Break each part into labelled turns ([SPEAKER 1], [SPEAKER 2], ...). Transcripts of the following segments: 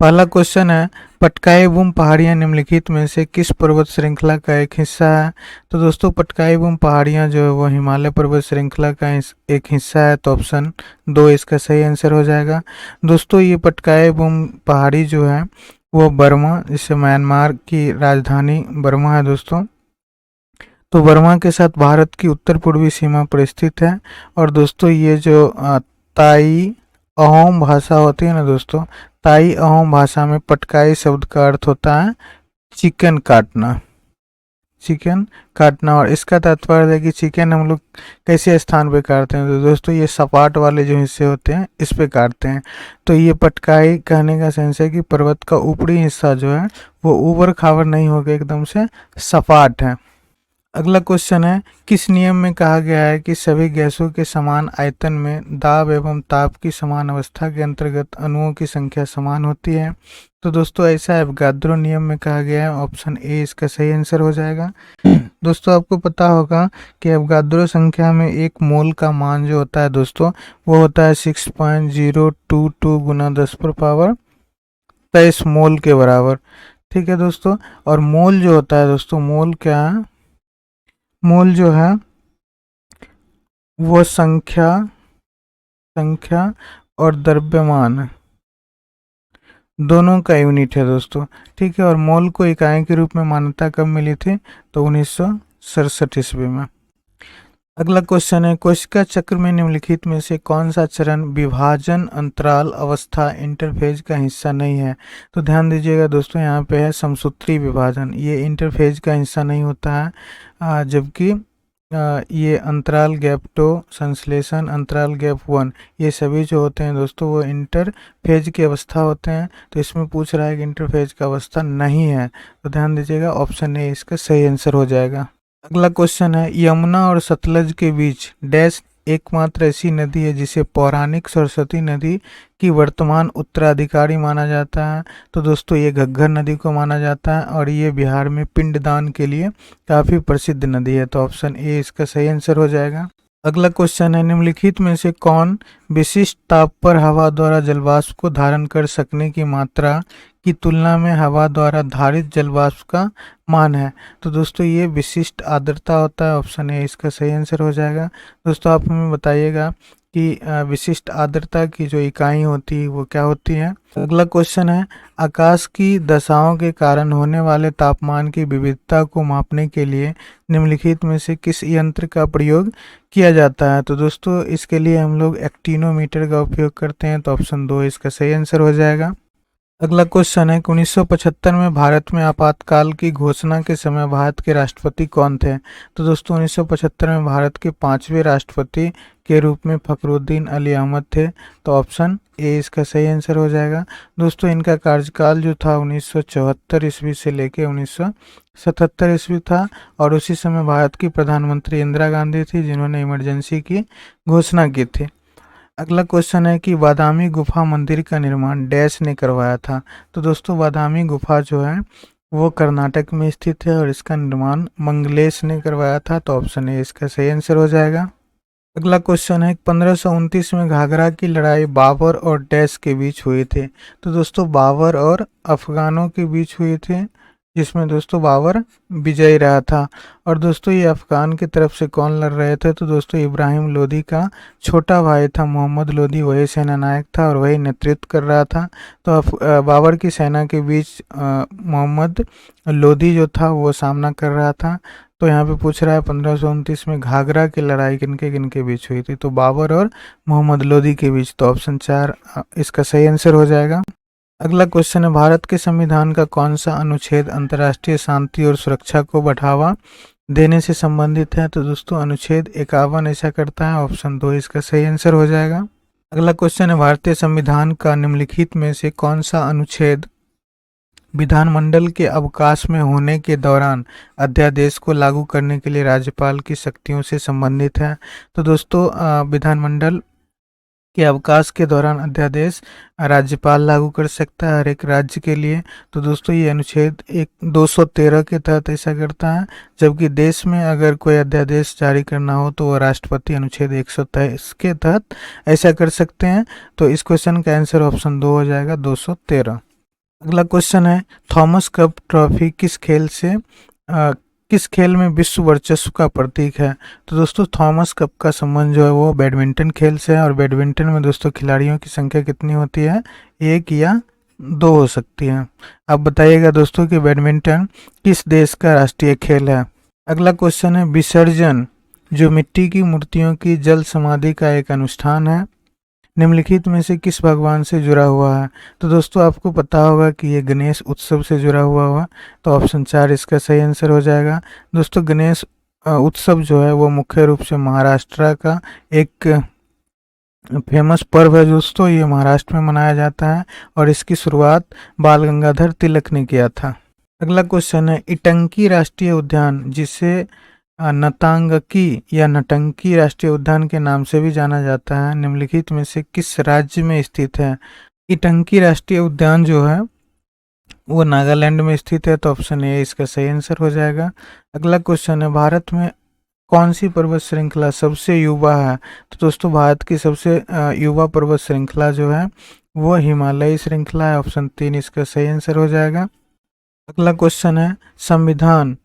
[SPEAKER 1] पहला क्वेश्चन है, पटकाई बूम पहाड़ियाँ निम्नलिखित में से किस पर्वत श्रृंखला का एक हिस्सा है? तो दोस्तों पटकाई बूम पहाड़ियाँ जो है वो हिमालय पर्वत श्रृंखला का एक हिस्सा है, तो ऑप्शन 2 इसका सही आंसर हो जाएगा। दोस्तों ये पटकाई बूम पहाड़ी जो है वो बर्मा, जिसे म्यांमार की राजधानी बर्मा है दोस्तों, तो बर्मा के साथ भारत की उत्तर पूर्वी सीमा पर स्थित है। और दोस्तों ये जो ताई अहोम भाषा होती है ना दोस्तों, ताई अहोम भाषा में पटकाई शब्द का अर्थ होता है चिकन काटना, चिकन काटना। और इसका तात्पर्य है कि चिकन हम लोग कैसे स्थान पे काटते हैं, तो दोस्तों ये सपाट वाले जो हिस्से होते हैं इस पे काटते हैं। तो ये पटकाई कहने का सेंस है कि पर्वत का ऊपरी हिस्सा जो है वो ऊबड़ खाबड़ नहीं होकर एकदम से सपाट है। अगला क्वेश्चन है, किस नियम में कहा गया है कि सभी गैसों के समान आयतन में दाब एवं ताप की समान अवस्था के अंतर्गत अणुओं की संख्या समान होती है? तो दोस्तों ऐसा एवोगाद्रो नियम में कहा गया है, ऑप्शन ए इसका सही आंसर हो जाएगा। दोस्तों आपको पता होगा कि एवोगाद्रो संख्या में एक मोल का मान जो होता है दोस्तों वो होता है 6.022 गुना 10⁻23 मोल के बराबर। ठीक है दोस्तों, और मोल जो होता है दोस्तों, मोल क्या है, मोल जो है वो संख्या और द्रव्यमान दोनों का यूनिट है दोस्तों। ठीक है, और मोल को इकाई के रूप में मान्यता कब मिली थी? तो 1967 ईस्वी में। अगला क्वेश्चन है, कोशिका चक्र में निम्नलिखित में से कौन सा चरण विभाजन अंतराल अवस्था इंटरफेज का हिस्सा नहीं है? तो ध्यान दीजिएगा दोस्तों, यहाँ पे है समसूत्री विभाजन, ये इंटरफेज का हिस्सा नहीं होता है, जबकि ये अंतराल गैप 2, संश्लेषण अंतराल गैप 1, ये सभी जो होते हैं दोस्तों वो इंटरफेज की अवस्था होते हैं। तो इसमें पूछ रहा है कि इंटरफेज का अवस्था नहीं है, तो ध्यान दीजिएगा ऑप्शन ए इसका सही आंसर हो जाएगा। अगला क्वेश्चन है, यमुना और सतलज के बीच डैश एकमात्र ऐसी नदी है जिसे पौराणिक सरस्वती नदी की वर्तमान उत्तराधिकारी माना जाता है? तो दोस्तों ये घग्गर नदी को माना जाता है और ये बिहार में पिंडदान के लिए काफ़ी प्रसिद्ध नदी है, तो ऑप्शन ए इसका सही आंसर हो जाएगा। अगला क्वेश्चन है, निम्नलिखित में से कौन विशिष्ट ताप पर हवा द्वारा जलवाष्प को धारण कर सकने की मात्रा की तुलना में हवा द्वारा धारित जलवाष्प का मान है? तो दोस्तों ये विशिष्ट आर्द्रता होता है, ऑप्शन ए इसका सही आंसर हो जाएगा। दोस्तों आप हमें बताइएगा कि विशिष्ट आर्द्रता की जो इकाई होती है वो क्या होती है। अगला क्वेश्चन है, आकाश की दशाओं के कारण होने वाले तापमान की विविधता को मापने के लिए निम्नलिखित में से किस यंत्र का प्रयोग किया जाता है? तो दोस्तों इसके लिए हम लोग एक्टिनोमीटर का उपयोग करते हैं, तो ऑप्शन 2 इसका सही आंसर हो जाएगा। अगला क्वेश्चन है, 1975 में भारत में आपातकाल की घोषणा के समय भारत के राष्ट्रपति कौन थे? तो दोस्तों 1975 में भारत के 5वें राष्ट्रपति के रूप में फखरुद्दीन अली अहमद थे, तो ऑप्शन ए इसका सही आंसर हो जाएगा। दोस्तों इनका कार्यकाल जो था 1974 ईस्वी से लेके 1977 ईस्वी था, और उसी समय भारत की प्रधानमंत्री इंदिरा गांधी थी जिन्होंने इमरजेंसी की घोषणा की थी। अगला क्वेश्चन है कि बादामी गुफा मंदिर का निर्माण डैश ने करवाया था? तो दोस्तों बादामी गुफा जो है वो कर्नाटक में स्थित है और इसका निर्माण मंगलेश ने करवाया था, तो ऑप्शन ए इसका सही आंसर हो जाएगा। अगला क्वेश्चन है, 1529 में घाघरा की लड़ाई बाबर और डैश के बीच हुई थी? तो दोस्तों बाबर और अफगानों के बीच हुई थी, जिसमें दोस्तों बाबर विजयी रहा था। और दोस्तों ये अफगान की तरफ से कौन लड़ रहे थे? तो दोस्तों इब्राहिम लोदी का छोटा भाई था मोहम्मद लोदी, वही सेना नायक था और वही नेतृत्व कर रहा था। तो बाबर की सेना के बीच मोहम्मद लोदी जो था वो सामना कर रहा था। तो यहाँ पे पूछ रहा है 1529 में घाघरा की लड़ाई किनके किनके बीच हुई थी? तो बाबर और मोहम्मद लोदी के बीच, तो ऑप्शन 4 इसका सही आंसर हो जाएगा। अगला क्वेश्चन है, भारत के संविधान का कौन सा अनुच्छेद अंतर्राष्ट्रीय शांति और सुरक्षा को बढ़ावा देने से संबंधित है? तो दोस्तों अनुच्छेद 51 ऐसा करता है, ऑप्शन 2 इसका सही आंसर हो जाएगा। अगला क्वेश्चन है, भारतीय संविधान का निम्नलिखित में से कौन सा अनुच्छेद विधानमंडल के अवकाश में होने के दौरान अध्यादेश को लागू करने के लिए राज्यपाल की शक्तियों से संबंधित है? तो दोस्तों विधानमंडल के अवकाश के दौरान अध्यादेश राज्यपाल लागू कर सकता है हर एक राज्य के लिए। तो दोस्तों ये अनुच्छेद 213 के तहत ऐसा करता है, जबकि देश में अगर कोई अध्यादेश जारी करना हो तो वह राष्ट्रपति अनुच्छेद 123 के तहत ऐसा कर सकते हैं। तो इस क्वेश्चन का आंसर ऑप्शन 2 हो जाएगा, 213। अगला क्वेश्चन है, थॉमस कप ट्रॉफी किस खेल में विश्व वर्चस्व का प्रतीक है? तो दोस्तों थॉमस कप का संबंध जो है वो बैडमिंटन खेल से है, और बैडमिंटन में दोस्तों खिलाड़ियों की संख्या कितनी होती है? एक या दो हो सकती है। अब बताइएगा दोस्तों कि बैडमिंटन किस देश का राष्ट्रीय खेल है? अगला क्वेश्चन है, विसर्जन जो मिट्टी की मूर्तियों की जल समाधि का एक अनुष्ठान है, निम्नलिखित में से किस भगवान से जुड़ा हुआ है? तो दोस्तों आपको पता होगा कि ये गणेश उत्सव से जुड़ा हुआ, तो ऑप्शन 4 इसका सही आंसर हो जाएगा। दोस्तों गणेश उत्सव जो है वो मुख्य रूप से महाराष्ट्र का एक फेमस पर्व है दोस्तों। ये महाराष्ट्र में मनाया जाता है और इसकी शुरुआत बाल गंगाधर तिलक ने किया था। अगला क्वेश्चन है, इटंकी राष्ट्रीय उद्यान जिसे नतांगकी या नटंकी राष्ट्रीय उद्यान के नाम से भी जाना जाता है, निम्नलिखित में से किस राज्य में स्थित है? इटंकी राष्ट्रीय उद्यान जो है वो नागालैंड में स्थित है, तो ऑप्शन ए इसका सही आंसर हो जाएगा। अगला क्वेश्चन है, भारत में कौन सी पर्वत श्रृंखला सबसे युवा है? तो दोस्तों भारत की सबसे युवा पर्वत श्रृंखला जो है वो हिमालयी श्रृंखला है, ऑप्शन 3 इसका सही आंसर हो जाएगा। अगला क्वेश्चन है, संविधान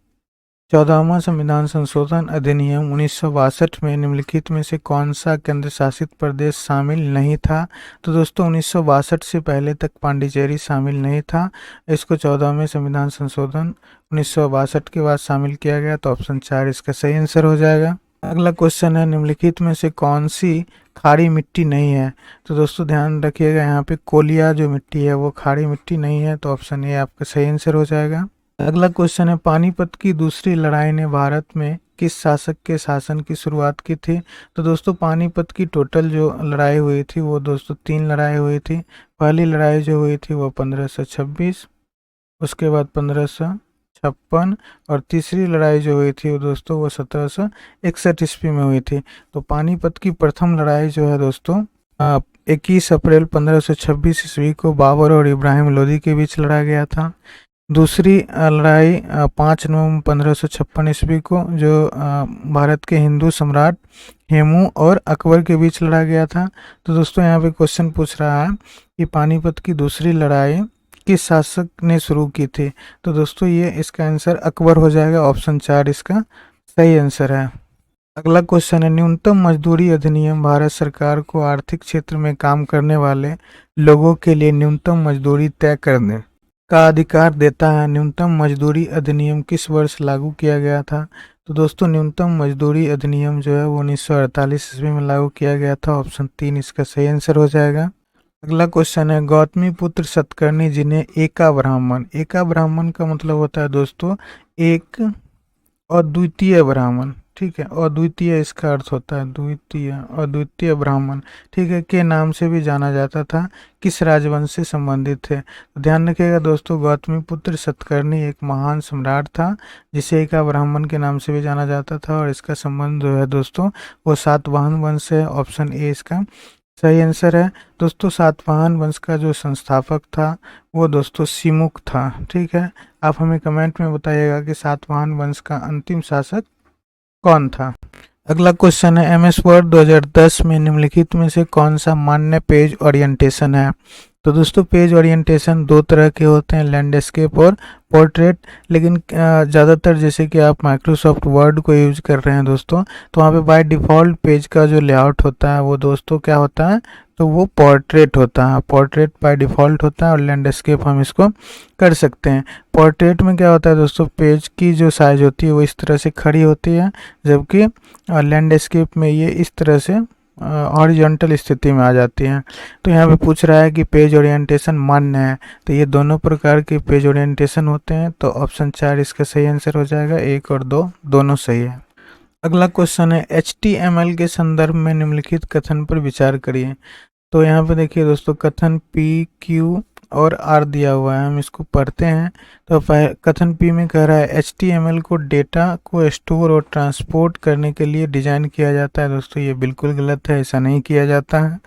[SPEAKER 1] 14वां संविधान संशोधन अधिनियम 1962 में निम्नलिखित में से कौन सा केंद्र शासित प्रदेश शामिल नहीं था? तो दोस्तों 1962 से पहले तक पांडिचेरी शामिल नहीं था, इसको 14वें संविधान संशोधन 1962 के बाद शामिल किया गया, तो ऑप्शन 4 इसका सही आंसर हो जाएगा। अगला क्वेश्चन है, निम्नलिखित में से कौन सी खारी मिट्टी नहीं है? तो दोस्तों ध्यान रखिएगा यहाँ पे कोलिया जो मिट्टी है वो खारी मिट्टी नहीं है, तो ऑप्शन ए आपका सही आंसर हो जाएगा। अगला क्वेश्चन है, पानीपत की दूसरी लड़ाई ने भारत में किस शासक के शासन की शुरुआत की थी? तो दोस्तों पानीपत की टोटल जो लड़ाई हुई थी वो दोस्तों 3 लड़ाई हुई थी। पहली लड़ाई जो हुई थी वो 1526, उसके बाद 1556, और तीसरी लड़ाई जो हुई थी वो दोस्तों वो 1761 ईस्वी में हुई थी। तो पानीपत की प्रथम लड़ाई जो है दोस्तों 21 अप्रैल 1526 ईस्वी को बाबर और इब्राहिम लोदी के बीच लड़ा गया था। दूसरी लड़ाई 5 नवंबर 1556 ईस्वी को जो भारत के हिंदू सम्राट हेमू और अकबर के बीच लड़ा गया था। तो दोस्तों यहाँ पे क्वेश्चन पूछ रहा है कि पानीपत की दूसरी लड़ाई किस शासक ने शुरू की थी? तो दोस्तों ये इसका आंसर अकबर हो जाएगा, ऑप्शन 4 इसका सही आंसर है। अगला क्वेश्चन है, न्यूनतम मजदूरी अधिनियम भारत सरकार को आर्थिक क्षेत्र में काम करने वाले लोगों के लिए न्यूनतम मजदूरी तय करने का अधिकार देता है। न्यूनतम मजदूरी अधिनियम किस वर्ष लागू किया गया था? तो दोस्तों न्यूनतम मजदूरी अधिनियम जो है वो 1948 ईस्वी में लागू किया गया था, ऑप्शन 3 इसका सही आंसर हो जाएगा। अगला क्वेश्चन है, गौतमी पुत्र सतकर्णी जिन्हें एका ब्राह्मण का मतलब होता है दोस्तों एक अद्वितीय ब्राह्मण, ठीक है, अद्वितीय इसका अर्थ होता है अद्वितीय ब्राह्मण, ठीक है, के नाम से भी जाना जाता था, किस राजवंश से संबंधित थे? तो ध्यान रखिएगा दोस्तों गौतमीपुत्र सतकर्णी एक महान सम्राट था जिसे एका ब्राह्मण के नाम से भी जाना जाता था, और इसका संबंध जो है दोस्तों वो सातवाहन वंश है, ऑप्शन ए इसका सही आंसर है। दोस्तों सातवाहन वंश का जो संस्थापक था वो दोस्तों सिमुक था, ठीक है। आप हमें कमेंट में बताइएगा कि सातवाहन वंश का अंतिम शासक कौन था। अगला क्वेश्चन है, एमएस वर्ड 2010 में निम्नलिखित में से कौन सा मान्य पेज ओरिएंटेशन है? तो दोस्तों पेज ओरिएंटेशन 2 तरह के होते हैं, लैंडस्केप और पोर्ट्रेट, लेकिन ज़्यादातर जैसे कि आप माइक्रोसॉफ्ट वर्ड को यूज कर रहे हैं दोस्तों, तो वहाँ पे बाय डिफ़ॉल्ट पेज का जो लेआउट होता है वो दोस्तों क्या होता है, तो वो पोर्ट्रेट होता है, पोर्ट्रेट बाय डिफ़ॉल्ट होता है, और लैंडस्केप हम इसको कर सकते हैं। पोर्ट्रेट में क्या होता है दोस्तों, पेज की जो साइज होती है वो इस तरह से खड़ी होती है, जबकि लैंडस्केप में ये इस तरह से हॉरिजॉन्टल स्थिति में आ जाती हैं। तो यहाँ पे पूछ रहा है कि पेज ओरिएंटेशन मान्य है, तो ये दोनों प्रकार के पेज ओरिएंटेशन होते हैं, तो ऑप्शन 4 इसका सही आंसर हो जाएगा, 1 और 2 दोनों सही है। अगला क्वेश्चन है, HTML के संदर्भ में निम्नलिखित कथन पर विचार करिए। तो यहाँ पे देखिए दोस्तों कथन P, Q और R दिया हुआ है, हम इसको पढ़ते हैं। तो कथन P में कह रहा है HTML को डेटा को स्टोर और ट्रांसपोर्ट करने के लिए डिजाइन किया जाता है। दोस्तों ये बिल्कुल गलत है, ऐसा नहीं किया जाता है।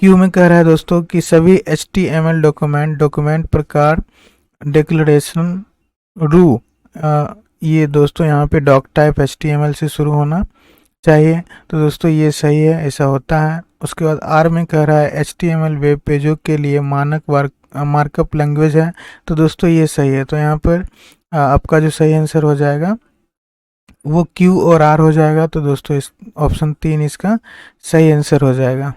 [SPEAKER 1] Q में कह रहा है दोस्तों कि सभी HTML डॉक्यूमेंट प्रकार डिक्लेरेशन रू ये दोस्तों यहाँ पे डॉक टाइप HTML से शुरू होना चाहिए, तो दोस्तों ये सही है, ऐसा होता है। उसके बाद R में कह रहा है HTML वेब पेजों के लिए मानक मार्कअप लैंग्वेज है, तो दोस्तों ये सही है। तो यहाँ पर आपका जो सही आंसर हो जाएगा वो क्यू और आर हो जाएगा। तो दोस्तों इस ऑप्शन 3 इसका सही आंसर हो जाएगा।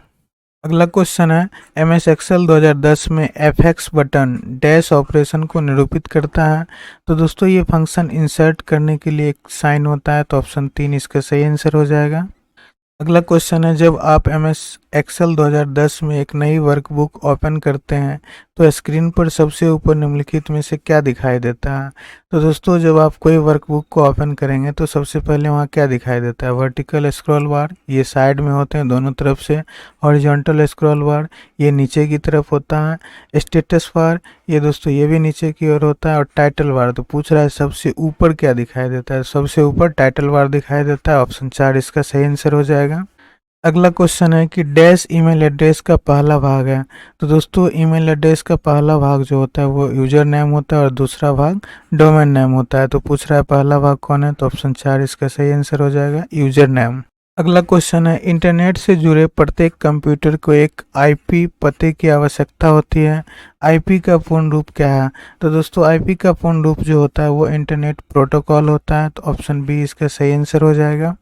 [SPEAKER 1] अगला क्वेश्चन है, एम एस एक्सेल 2010 में F x button dash operation को निरूपित करता है। तो दोस्तों ये फंक्शन इंसर्ट करने के लिए एक साइन होता है। तो ऑप्शन 3 इसका सही आंसर हो जाएगा। अगला क्वेश्चन है, जब आप एम एस एक्सेल 2010 में एक नई वर्कबुक ओपन करते हैं तो स्क्रीन पर सबसे ऊपर निम्नलिखित में से क्या दिखाई देता है। तो दोस्तों जब आप कोई वर्कबुक को ओपन करेंगे तो सबसे पहले वहाँ क्या दिखाई देता है, वर्टिकल स्क्रॉल बार, ये साइड में होते हैं दोनों तरफ से। हॉरिजॉन्टल स्क्रॉल बार ये नीचे की तरफ होता है। स्टेटस बार ये दोस्तों ये भी नीचे की ओर होता है। और टाइटल बार, तो पूछ रहा है सबसे ऊपर क्या दिखाई देता है, सबसे ऊपर टाइटल बार दिखाई देता है। ऑप्शन 4 इसका सही आंसर हो जाएगा। अगला क्वेश्चन है कि डैश ईमेल एड्रेस का पहला भाग है। तो दोस्तों ईमेल एड्रेस का पहला भाग जो होता है वो यूजर नेम होता है और दूसरा भाग डोमेन नेम होता है। तो पूछ रहा है पहला भाग कौन है, तो ऑप्शन 4 इसका सही आंसर हो जाएगा, यूजर नेम। अगला क्वेश्चन है, इंटरनेट से जुड़े प्रत्येक कंप्यूटर को एक आईपी पते की आवश्यकता होती है। आईपी का पूर्ण रूप क्या है। तो दोस्तों आईपी का पूर्ण रूप जो होता है वो इंटरनेट प्रोटोकॉल होता है। तो ऑप्शन बी इसका सही आंसर हो जाएगा।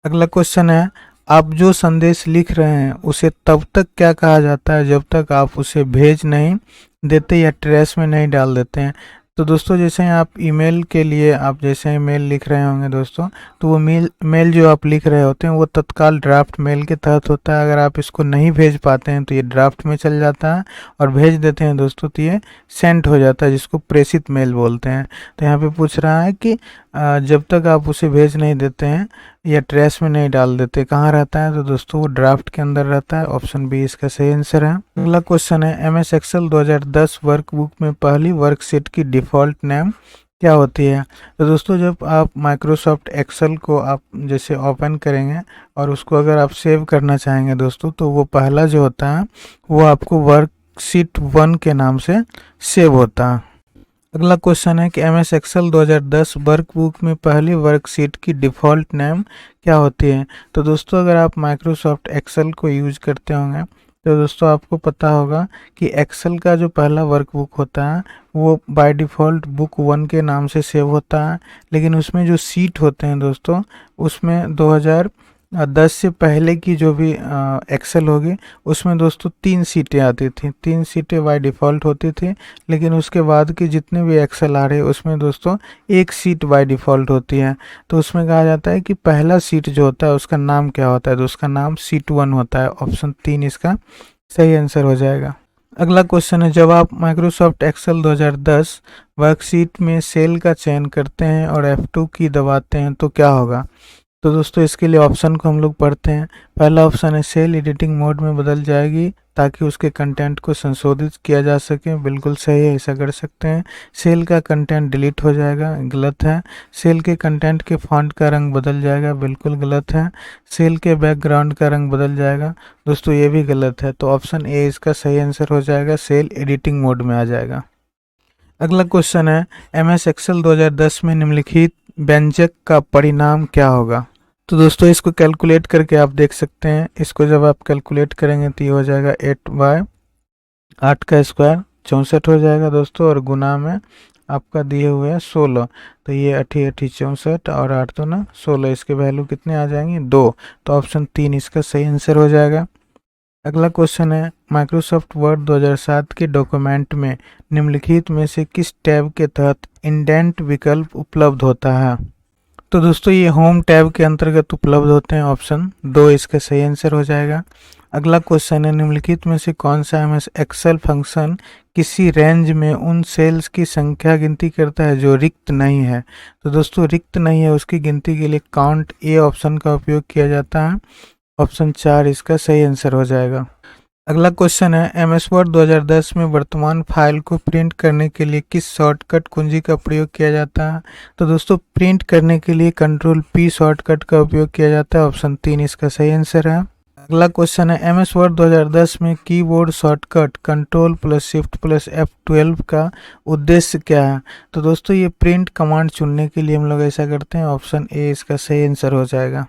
[SPEAKER 1] अगला क्वेश्चन है, आप जो संदेश लिख रहे हैं उसे तब तक क्या कहा जाता है जब तक आप उसे भेज नहीं देते या ट्रैश में नहीं डाल देते हैं। तो दोस्तों जैसे आप ईमेल के लिए आप जैसे मेल लिख रहे होंगे दोस्तों, तो वो मेल जो आप लिख रहे होते हैं वो तत्काल ड्राफ्ट मेल के तहत होता है। अगर आप इसको नहीं भेज पाते हैं तो ये ड्राफ्ट में चल जाता है, और भेज देते हैं दोस्तों तो ये सेंट हो जाता है, जिसको प्रेषित मेल बोलते हैं। तो यहाँ पे पूछ रहा है कि जब तक आप उसे भेज नहीं देते हैं या ट्रैश में नहीं डाल देते, कहाँ रहता है। तो दोस्तों वो ड्राफ्ट के अंदर रहता है। ऑप्शन बी इसका सही आंसर है। अगला क्वेश्चन है, एम एस एक्सेल 2010 वर्कबुक में पहली वर्कशीट की डिफ़ॉल्ट नेम क्या होती है। तो दोस्तों जब आप माइक्रोसॉफ्ट एक्सेल को आप जैसे ओपन करेंगे और उसको अगर आप सेव करना चाहेंगे दोस्तों, तो वो पहला जो होता है वो आपको वर्कशीट 1 के नाम से सेव होता है। अगला क्वेश्चन है कि एम एस एक्सेल 2010 वर्कबुक में पहली वर्कशीट की डिफ़ॉल्ट नेम क्या होती है। तो दोस्तों अगर आप माइक्रोसॉफ्ट एक्सेल को यूज करते होंगे तो दोस्तों आपको पता होगा कि एक्सेल का जो पहला वर्कबुक होता है वो बाय डिफ़ॉल्ट बुक 1 के नाम से सेव होता है। लेकिन उसमें जो सीट होते हैं दोस्तों, उसमें 2010 से पहले की जो भी एक्सेल होगी उसमें दोस्तों 3 सीटें आती थी, 3 सीटें बाय डिफ़ॉल्ट होती थी। लेकिन उसके बाद के जितने भी एक्सेल आ रहे हैं उसमें दोस्तों 1 सीट बाय डिफ़ॉल्ट होती है। तो उसमें कहा जाता है कि पहला सीट जो होता है उसका नाम क्या होता है, तो उसका नाम सीट 1 होता है। ऑप्शन 3 इसका सही आंसर हो जाएगा। अगला क्वेश्चन है, जब आप माइक्रोसॉफ्ट एक्सेल 2010 वर्कशीट में सेल का चयन करते हैं और F2 की दबाते हैं तो क्या होगा। तो दोस्तों इसके लिए ऑप्शन को हम लोग पढ़ते हैं। पहला ऑप्शन है, सेल एडिटिंग मोड में बदल जाएगी ताकि उसके कंटेंट को संशोधित किया जा सके। बिल्कुल सही है, ऐसा कर सकते हैं। सेल का कंटेंट डिलीट हो जाएगा, गलत है। सेल के कंटेंट के फॉन्ट का रंग बदल जाएगा, बिल्कुल गलत है। सेल के बैकग्राउंड का रंग बदल जाएगा, दोस्तों ये भी गलत है। तो ऑप्शन ए इसका सही आंसर हो जाएगा, सेल एडिटिंग मोड में आ जाएगा। अगला क्वेश्चन है, एम एस एक्सेल 2010 में निम्नलिखित व्यंजक का परिणाम क्या होगा। तो दोस्तों इसको कैलकुलेट करके आप देख सकते हैं। इसको जब आप कैलकुलेट करेंगे तो ये हो जाएगा 8 का स्क्वायर 64 हो जाएगा दोस्तों, और गुना में आपका दिए हुए हैं 16। तो ये 8 64 और 8 तो ना 16, इसके वैल्यू कितने आ जाएंगे 2। तो ऑप्शन 3 इसका सही आंसर हो जाएगा। अगला क्वेश्चन है, माइक्रोसॉफ्ट वर्ड 2007 के डॉक्यूमेंट में निम्नलिखित में से किस टैब के तहत इंडेंट विकल्प उपलब्ध होता है। तो दोस्तों ये होम टैब के अंतर्गत उपलब्ध होते हैं। ऑप्शन 2 इसका सही आंसर हो जाएगा। अगला क्वेश्चन है, निम्नलिखित में से कौन सा एमएस एक्सेल फंक्शन किसी रेंज में उन सेल्स की संख्या गिनती करता है जो रिक्त नहीं है। तो दोस्तों रिक्त नहीं है उसकी गिनती के लिए काउंट ए ऑप्शन का उपयोग किया जाता है। ऑप्शन 4 इसका सही आंसर हो जाएगा। अगला क्वेश्चन है, एमएस वर्ड 2010 में वर्तमान फाइल को प्रिंट करने के लिए किस शॉर्टकट कुंजी का प्रयोग किया जाता है। तो दोस्तों प्रिंट करने के लिए कंट्रोल P शॉर्टकट का उपयोग किया जाता है। ऑप्शन 3 इसका सही आंसर है। अगला क्वेश्चन है, एमएस वर्ड 2010 में keyboard shortcut control plus shift plus F12 का उद्देश्य क्या है। तो दोस्तों ये प्रिंट कमांड चुनने के लिए हम लोग ऐसा करते हैं। ऑप्शन ए इसका सही आंसर हो जाएगा।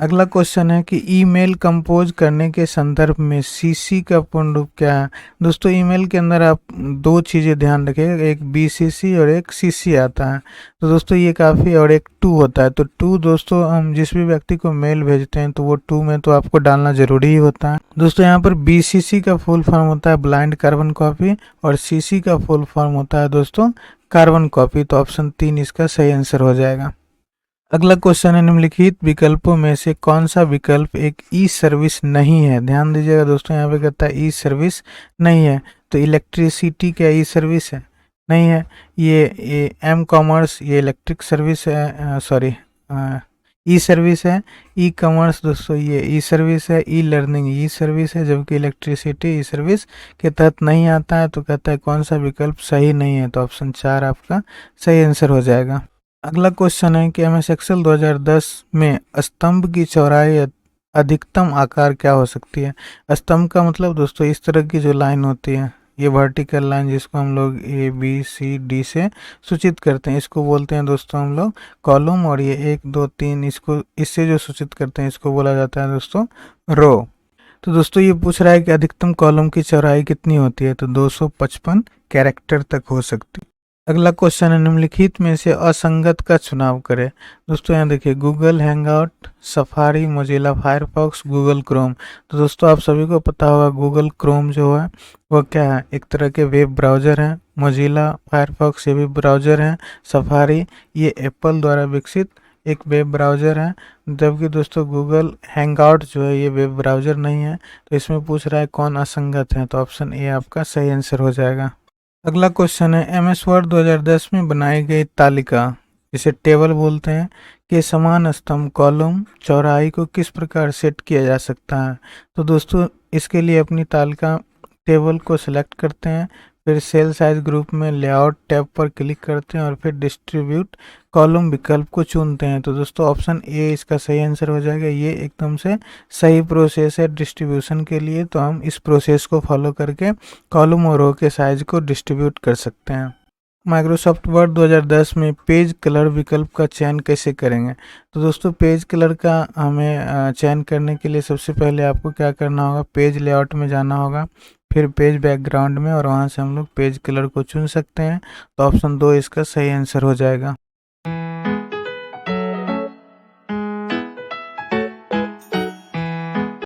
[SPEAKER 1] अगला क्वेश्चन है कि ईमेल कंपोज करने के संदर्भ में सीसी का पूर्ण रूप क्या है। दोस्तों ईमेल के अंदर आप दो चीज़ें ध्यान रखिएगा, एक बीसीसी और एक सीसी आता है। तो दोस्तों ये काफ़ी, और एक टू होता है। तो टू दोस्तों हम जिस भी व्यक्ति को मेल भेजते हैं तो वो टू में तो आपको डालना ज़रूरी ही होता है। दोस्तों यहाँ पर बीसीसी का फुल फॉर्म होता है ब्लाइंड कार्बन कॉपी, और सीसी का फुल फॉर्म होता है दोस्तों कार्बन कॉपी। तो ऑप्शन 3 इसका सही आंसर हो जाएगा। अगला क्वेश्चन है, निम्नलिखित विकल्पों में से कौन सा विकल्प एक ई सर्विस नहीं है। ध्यान दीजिएगा दोस्तों, यहाँ पे कहता है ई सर्विस नहीं है। तो इलेक्ट्रिसिटी क्या ई सर्विस है? नहीं है। ये एम कॉमर्स ये इलेक्ट्रिक सर्विस है, सॉरी ई सर्विस है। ई कॉमर्स दोस्तों ये ई सर्विस है। ई लर्निंग ई सर्विस है, जबकि इलेक्ट्रिसिटी ई सर्विस के तहत नहीं आता है। तो कहता है कौन सा विकल्प सही नहीं है। तो ऑप्शन 4 आपका सही आंसर हो जाएगा। अगला क्वेश्चन है कि एमएस एक्सेल 2010 में स्तंभ की चौड़ाई अधिकतम आकार क्या हो सकती है। स्तंभ का मतलब दोस्तों इस तरह की जो लाइन होती है, ये वर्टिकल लाइन जिसको हम लोग ए बी सी डी से सूचित करते हैं, इसको बोलते हैं दोस्तों हम लोग कॉलम। और ये 1 2 3 इसको इससे जो सूचित करते हैं इसको बोला जाता है दोस्तों रो। तो दोस्तों ये पूछ रहा है कि अधिकतम कॉलम की चौड़ाई कितनी होती है। तो 255 कैरेक्टर तक हो सकती है। अगला क्वेश्चन है, निम्नलिखित में से असंगत का चुनाव करें। दोस्तों यहाँ देखिए, Google hangout, safari, Mozilla Firefox, Google Chrome. तो दोस्तों आप सभी को पता होगा गूगल क्रोम जो है वो क्या है, एक तरह के वेब ब्राउज़र हैं। मोजिला फायरफॉक्स ये भी ब्राउज़र हैं। सफारी ये एप्पल द्वारा विकसित एक वेब ब्राउज़र है, जबकि दोस्तों गूगल हैंगआउट जो है ये वेब ब्राउज़र नहीं है। तो इसमें पूछ रहा है कौन असंगत है। तो ऑप्शन ए आपका सही आंसर हो जाएगा। अगला क्वेश्चन है, एमएस वर्ड 2010 में बनाई गई तालिका, जिसे टेबल बोलते हैं, के समान स्तंभ कॉलम चौड़ाई को किस प्रकार सेट किया जा सकता है। तो दोस्तों इसके लिए अपनी तालिका टेबल को सिलेक्ट करते हैं, फिर सेल साइज ग्रुप में लेआउट टैब पर क्लिक करते हैं और फिर डिस्ट्रीब्यूट कॉलम विकल्प को चुनते हैं। तो दोस्तों ऑप्शन ए इसका सही आंसर हो जाएगा। ये एकदम से सही प्रोसेस है डिस्ट्रीब्यूशन के लिए। तो हम इस प्रोसेस को फॉलो करके कॉलम और रो के साइज को डिस्ट्रीब्यूट कर सकते हैं। माइक्रोसॉफ्ट वर्ड 2010 में पेज कलर विकल्प का चयन कैसे करेंगे। तो दोस्तों पेज कलर का हमें चयन करने के लिए सबसे पहले आपको क्या करना होगा, पेज लेआउट में जाना होगा, फिर पेज बैकग्राउंड में, और वहां से हम लोग पेज कलर को चुन सकते हैं। तो ऑप्शन 2 इसका सही आंसर हो जाएगा।